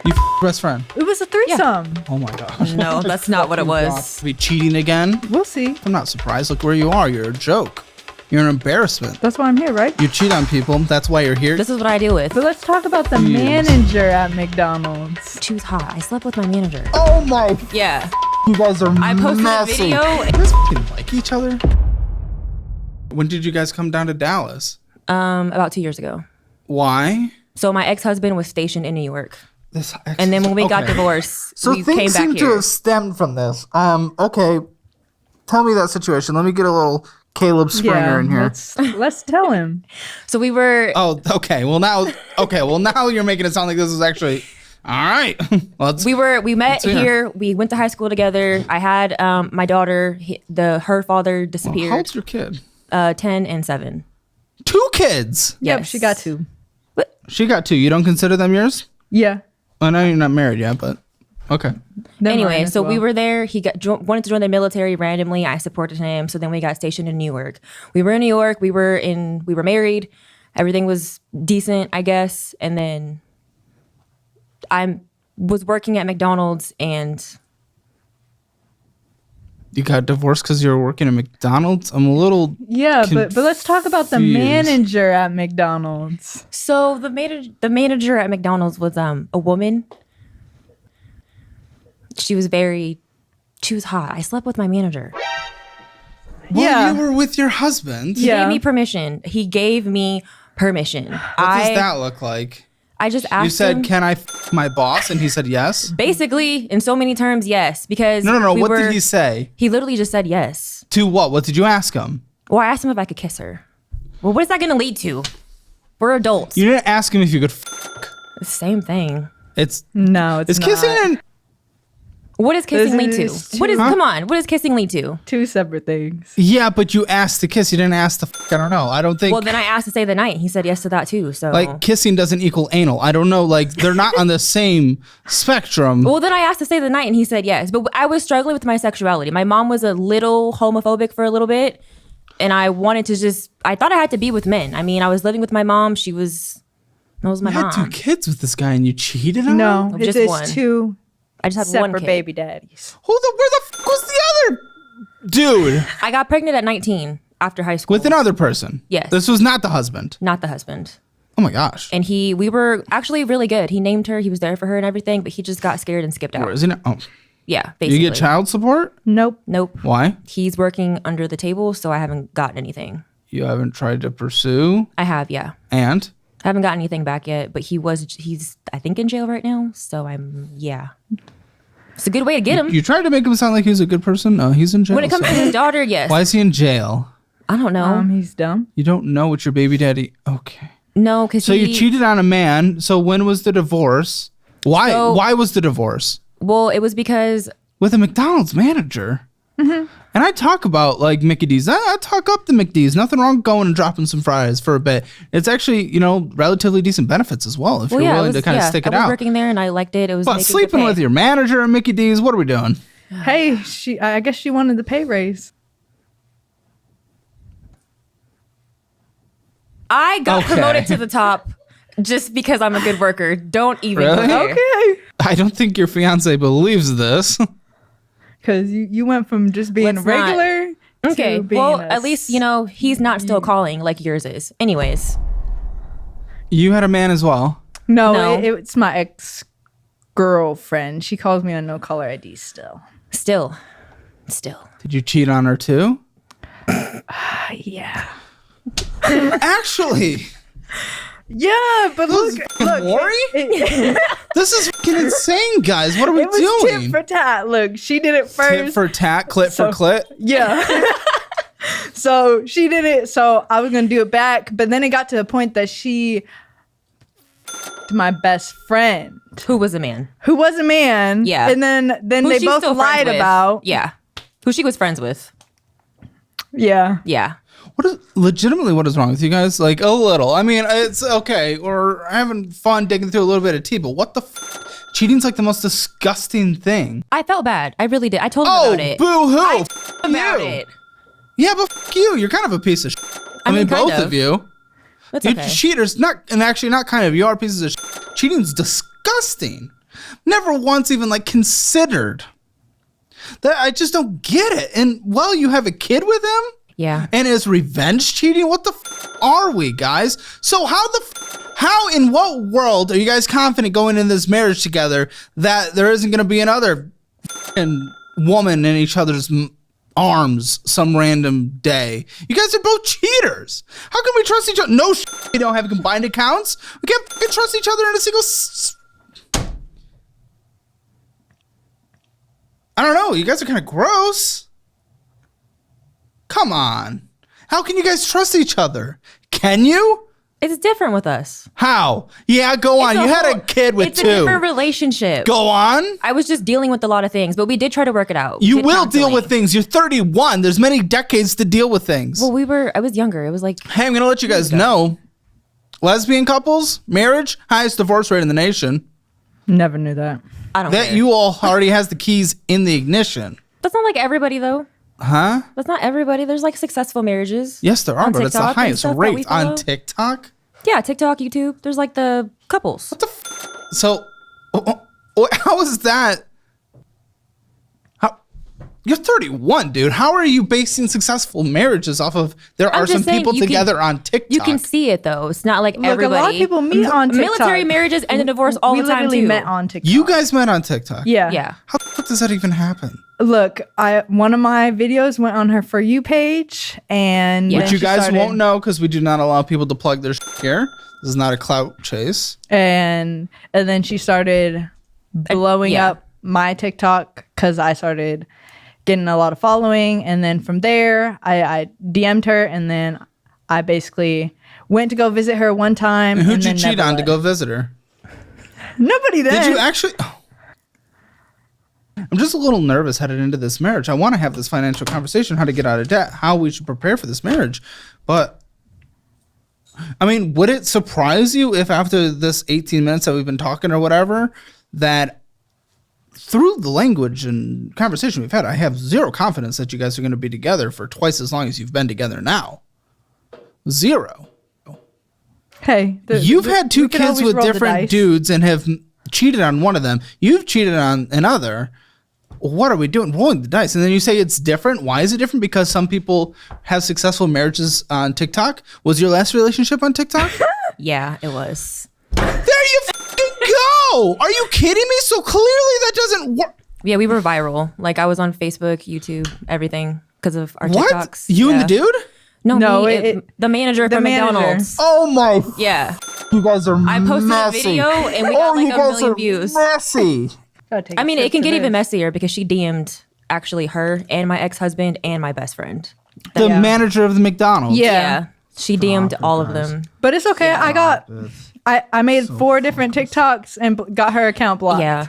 You best friend. It was a threesome. Oh my gosh. No, that's not what it was. Be cheating again? We'll see. I'm not surprised. Look where you are. You're a joke. You're an embarrassment. That's why I'm here, right? You cheat on people. That's why you're here. This is what I deal with. But let's talk about the manager at McDonald's. She was hot. I slept with my manager. Oh my. Yeah. You guys are I posted messy. a video. You guys fucking like each other? When did you guys come down to Dallas? About 2 years ago. Why? So my ex-husband was stationed in New York. And then when we got divorced, So we came things back seem here. to have stemmed from this. Okay, tell me that situation. Let me get a little Caleb Springer in here. Let's tell him. So we were. Oh, okay. Well, now you're making it sound like this is actually all right. We met here. We went to high school together. I had my daughter. Her father disappeared. How old's your kid? 10 and 7. 2 kids. Yep, Yes. she got 2. She got 2. You don't consider them yours? Yeah. I know you're not married yet, but okay. Anyway, so we were there. He wanted to join the military randomly. I supported him. So then we got stationed in New York. We were in New York. We were married. Everything was decent, I guess. And then I was working at McDonald's and. You got divorced because you were working at McDonald's? I'm a little but let's talk about the manager at McDonald's. So the manager at McDonald's was a woman. She was hot. I slept with my manager. Well, you were with your husband. He gave me permission. What does that look like? I just asked him. You said, "Can I f my boss?" And he said yes. Basically, in so many terms, yes. Because no. What did he say? He literally just said yes. To what? What did you ask him? Well, I asked him if I could kiss her. Well, what is that going to lead to? We're adults. You didn't ask him if you could The same thing. It's not. Kissing and what does kissing lead to? Come on. What does kissing lead to? 2 separate things. Yeah, but you asked to kiss. You didn't ask to I don't know. I don't think. Well, then I asked to stay the night. He said yes to that too. So like kissing doesn't equal anal. I don't know. Like they're not on the same spectrum. Well, then I asked to stay the night and he said yes. But I was struggling with my sexuality. My mom was a little homophobic for a little bit. And I wanted to I thought I had to be with men. I mean, I was living with my mom. That was my mom. You had 2 kids with this guy and you cheated on him? No, just it's one. 2 I just had separate one kid. baby daddies. Where the fuck was the other dude? I got pregnant at 19 after high school. With another person? Yes. This was not the husband? Not the husband. Oh my gosh. And we were actually really good. He named her. He was there for her and everything, but he just got scared and skipped out. Where is he now? Oh. Yeah, basically. You get child support? Nope. Why? He's working under the table, so I haven't gotten anything. You haven't tried to pursue? I have, yeah. And? I haven't gotten anything back yet, but he's I think in jail right now, so yeah. It's a good way to get him. You tried to make him sound like he's a good person? No, he's in jail. When it comes to his daughter, yes. Why is he in jail? I don't know. He's dumb. You don't know what your baby daddy... Okay. No, because So you cheated on a man. So when was the divorce? Why was the divorce? Well, it was because... With a McDonald's manager. Mm-hmm. And I talk about like Mickey D's. I talk up the McD's. Nothing wrong going and dropping some fries for a bit. It's actually, relatively decent benefits as well if you're willing to kind of stick it out. I was working there and I liked it. It was But sleeping with your manager at Mickey D's, what are we doing? Hey, I guess she wanted the pay raise. I got promoted to the top just because I'm a good worker. Don't even Really? go there. Okay. I don't think your fiance believes this. Because you went from just being Let's not- regular Okay, to being well, at least, he's not still calling like yours is. Anyways. You had a man as well. No. It's my ex-girlfriend. She calls me on no caller ID still. Still. Did you cheat on her too? Yeah. Actually. Yeah, but look. Maury? This is fucking insane, guys. What are we It was doing? tit for tat. Look, she did it first. Tit for tat, clit for clit. Yeah. So she did it. So I was going to do it back. But then it got to the point that she f***ed my best friend. Who was a man? Who was a man. Yeah. And then Who they she's both still lied friends with. about. Yeah. Who she was friends with. Yeah. Yeah. What is wrong with you guys? Like a little. I mean, it's okay. We're having fun digging through a little bit of tea, but what the cheating's like the most disgusting thing. I felt bad. I really did. I told him about it. Boo-hoo. I told him about it. Yeah, but you. You're kind of a piece of shit. I mean, kind both of you. That's You okay. cheaters. Not kind of. You are pieces of shit. Cheating's disgusting. Never once even like considered. That I just don't get it. And well, you have a kid with him? Yeah. And is revenge cheating? What the are we, guys? So how in what world are you guys confident going into this marriage together that there isn't going to be another woman in each other's arms some random day? You guys are both cheaters. How can we trust each other? No, we don't have combined accounts. We can't trust each other in a single. I don't know. You guys are kind of gross. Come on. How can you guys trust each other? Can you? It's different with us. How? Yeah, go on. You had a kid with two. It's a different relationship. Go on. I was just dealing with a lot of things, but we did try to work it out. You will deal with things. You're 31. There's many decades to deal with things. Well, I was younger. It was like, hey, I'm going to let you guys know. Lesbian couples, marriage, highest divorce rate in the nation. Never knew that. I don't That care. you all already has the keys in the ignition. That's not like everybody, though. Huh? That's not everybody. There's like successful marriages. Yes, there are, on but it's the TikTok and highest stuff that we rate on follow. TikTok. Yeah, TikTok, YouTube. There's like the couples. So, how is that? You're 31, dude. How are you basing successful marriages off of there are some people together on TikTok? You can see it though. It's not like Look, everybody. a lot of people meet on TikTok. Military marriages end in divorce all the time We literally too. met on TikTok. You guys met on TikTok. Yeah. Yeah. How the fuck does that even happen? Look, one of my videos went on her For You page, and Yeah. then Which you she guys started- won't know because we do not allow people to plug their here. This is not a clout chase. and then she started blowing yeah. up my TikTok because I started getting a lot of following, and then from there I DM'd her, and then I basically went to go visit her one time. And who'd and you then cheat never on to left. go visit her? Nobody then. Did you actually? Oh. I'm just a little nervous headed into this marriage. I want to have this financial conversation, how to get out of debt, how we should prepare for this marriage. But, I mean, would it surprise you if after this 18 minutes that we've been talking or whatever, that through the language and conversation we've had, I have zero confidence that you guys are going to be together for twice as long as you've been together now. Zero. Hey, You've had two we can kids always with roll the different dice. dudes and have cheated on one of them. You've cheated on another. What are we doing? Rolling the dice. And then you say it's different. Why is it different? Because some people have successful marriages on TikTok. Was your last relationship on TikTok? Yeah, it was. There you fucking go. Are you kidding me? So clearly that doesn't work. Yeah, we were viral. Like I was on Facebook, YouTube, everything because of our What? TikToks. You yeah. and the dude? No, it- the manager from manager. McDonald's. Oh my. Yeah, You guys are I posted messy. a video and we got like you a guys million are views. messy. I mean, it can get even messier because she DM'd actually her and my ex-husband and my best friend. The Yeah. manager of the McDonald's. Yeah. She DM'd all of them. But it's okay. I made 4 different TikToks and got her account blocked. Yeah,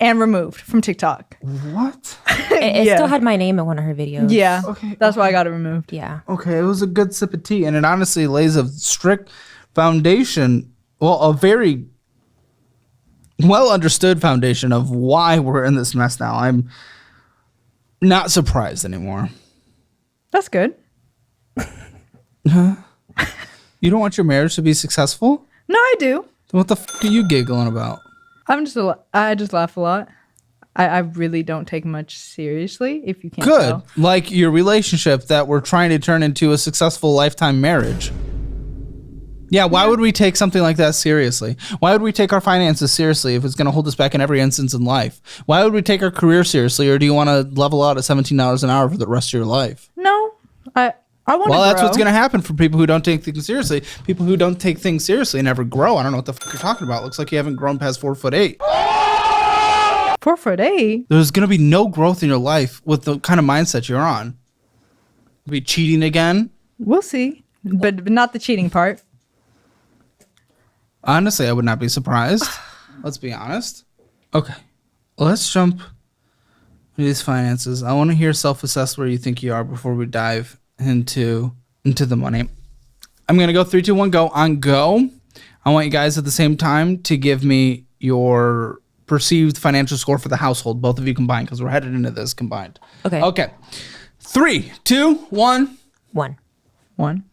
And removed from TikTok. What? it Yeah. still had my name in one of her videos. Yeah. Okay, That's why I got it removed. Yeah. Okay, it was a good sip of tea, and it honestly lays a strict foundation, well, a very well understood foundation of why we're in this mess now. I'm not surprised anymore. That's good. You don't want your marriage to be successful? No, I do. Then what the fuck are you giggling about? I just laugh a lot. I really don't take much seriously, if you can't Good. tell. Like your relationship that we're trying to turn into a successful lifetime marriage. Yeah, why would we take something like that seriously? Why would we take our finances seriously if it's going to hold us back in every instance in life? Why would we take our career seriously, or do you want to level out at $17 an hour for the rest of your life? No, I want to Well, that's grow. what's going to happen for people who don't take things seriously. People who don't take things seriously never grow. I don't know what the fuck you're talking about. Looks like you haven't grown past 4'8". 4'8". There's going to be no growth in your life with the kind of mindset you're on. Be cheating again? We'll see, but not the cheating part. Honestly, I would not be surprised. Let's be honest. Okay. Let's jump into these finances. I want to hear self-assess where you think you are before we dive into the money. I'm going to go 3, 2, 1, go. On go. I want you guys at the same time to give me your perceived financial score for the household, both of you combined, because we're headed into this combined. Okay. Okay. 3, 2, 1. 1.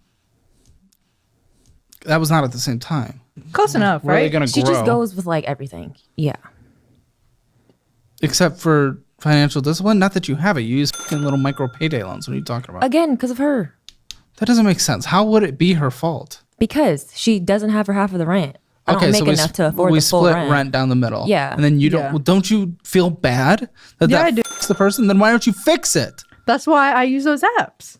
That was not at the same time. Close enough, Where are they right? going to She grow? just goes with like everything. Yeah. Except for financial discipline? Not that you have it. You use fucking little micro payday loans. What are you talking about? Again, because of her. That doesn't make sense. How would it be her fault? Because she doesn't have her half of the rent. I don't make enough to afford the full split rent. rent down the middle. Yeah. And then you don't you feel bad that Yeah, I do. f***s the person? Then why don't you fix it? That's why I use those apps.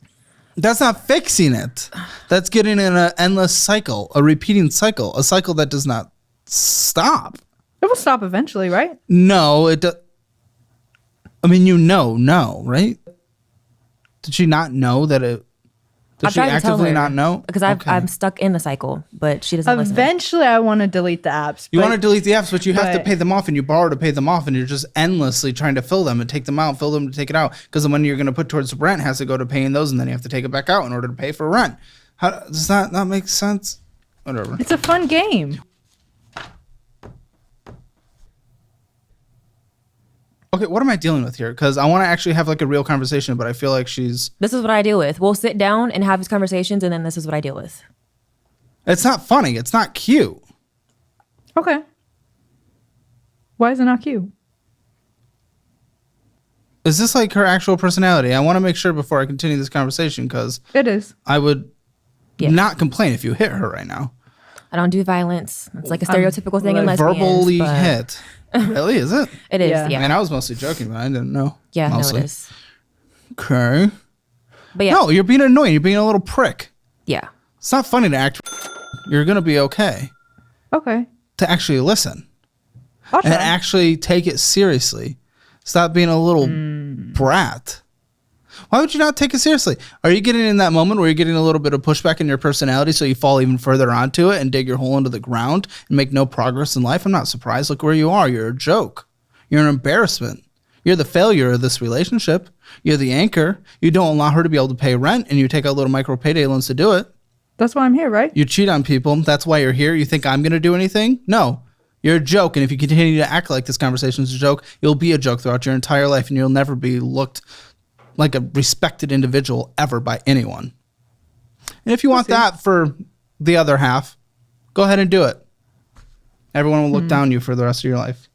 That's not fixing it. That's getting in an endless cycle, a repeating cycle, a cycle that does not stop. It will stop eventually, right? No, it does. I mean, right? Did she not know that it? Did she actively not know? Because I'm stuck in the cycle, but she doesn't listen. Eventually, I want to delete the apps. You want to delete the apps, but you have to pay them off, and you borrow to pay them off, and you're just endlessly trying to fill them and take them out, fill them to take it out, because the money you're going to put towards rent has to go to paying those, and then you have to take it back out in order to pay for rent. How does that not make sense? Whatever. It's a fun game. Okay, what am I dealing with here? Because I want to actually have like a real conversation, but I feel like This is what I deal with. We'll sit down and have these conversations, and then this is what I deal with. It's not funny. It's not cute. Okay. Why is it not cute? Is this like her actual personality? I want to make sure before I continue this conversation, because It is. I would not complain if you hit her right now. I don't do violence. It's like a stereotypical thing in lesbians. Verbally hit. Really? Is it? It is, Yeah. yeah. I mean, I was mostly joking, but I didn't know. Yeah, mostly. no, it is. Okay. But yeah. No, you're being annoying. You're being a little prick. Yeah. It's not funny to act. You're going to be okay. Okay. To actually listen. I'll And try. actually take it seriously. Stop being a little brat. Why would you not take it seriously? Are you getting in that moment where you're getting a little bit of pushback in your personality so you fall even further onto it and dig your hole into the ground and make no progress in life? I'm not surprised. Look where you are. You're a joke. You're an embarrassment. You're the failure of this relationship. You're the anchor. You don't allow her to be able to pay rent, and you take out little micro payday loans to do it. That's why I'm here, right? You cheat on people. That's why you're here. You think I'm going to do anything? No. You're a joke, and if you continue to act like this conversation is a joke, you'll be a joke throughout your entire life, and you'll never be looked like a respected individual ever by anyone. And if you want that for the other half, go ahead and do it. Everyone will look down on you for the rest of your life.